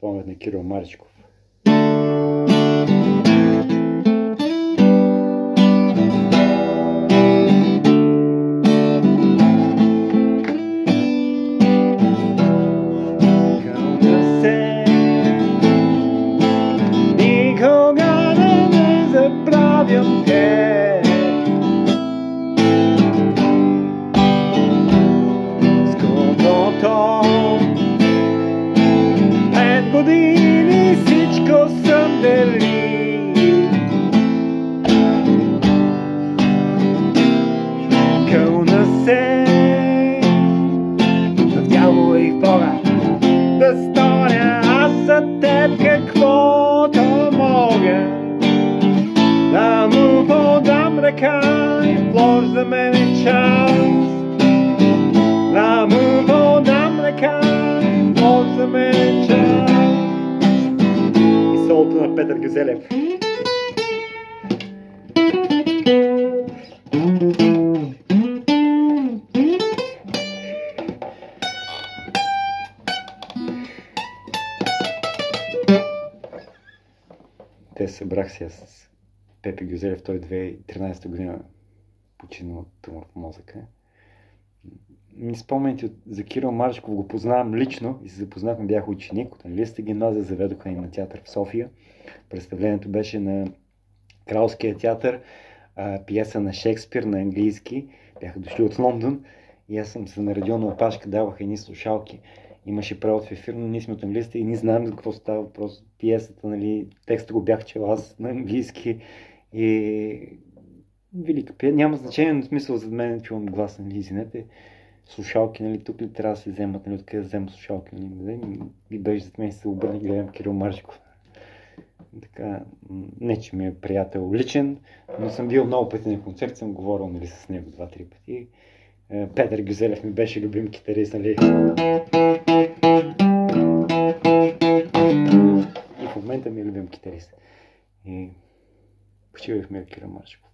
памет на Кирил Маричков. Никога не забравям те. Скромното 5 години всичко съм делил. Кълна се в дявола и в Бога да сторя аз за теб каквото мога. Да му подам ръка и вложа за мене час. Да му подам ръка и вложа за мене час. И солото на Петър Гюзелев. Те се събрах сега с Пепи Гюзелев, той 2013 година почина от тумор в мозъка. Ми спомените за Кирил Маричков го познавам лично и се запознахме, бях ученик от английската гимназия, заведоха ни на театър в София. Представлението беше на Кралския театър, пиеса на Шекспир на английски. Бяха дошли от Лондон и аз съм се наредил на опашка, даваха едни слушалки. Имаше превод в ефир, но ние сме от английски и не знаем за какво става въпрос. Пиесата, нали, текста го бях чел аз на английски и велика пиеса. Няма значение, но смисъл за мен чувам глас, нали, извинете. Слушалки, нали, тук ли трябва да се вземат, нали, откъде да взема слушалки, нали, и беше зад мен се обърна и гледам Кирил Маричков. Така, не че ми е приятел личен, но съм бил много пъти на концерт, съм говорил, нали, с него 2-3 пъти. Петър Гюзелев ми беше любим китарист, нали. И в момента ми е любим китарист. И почивах ми от Кирил Маричков.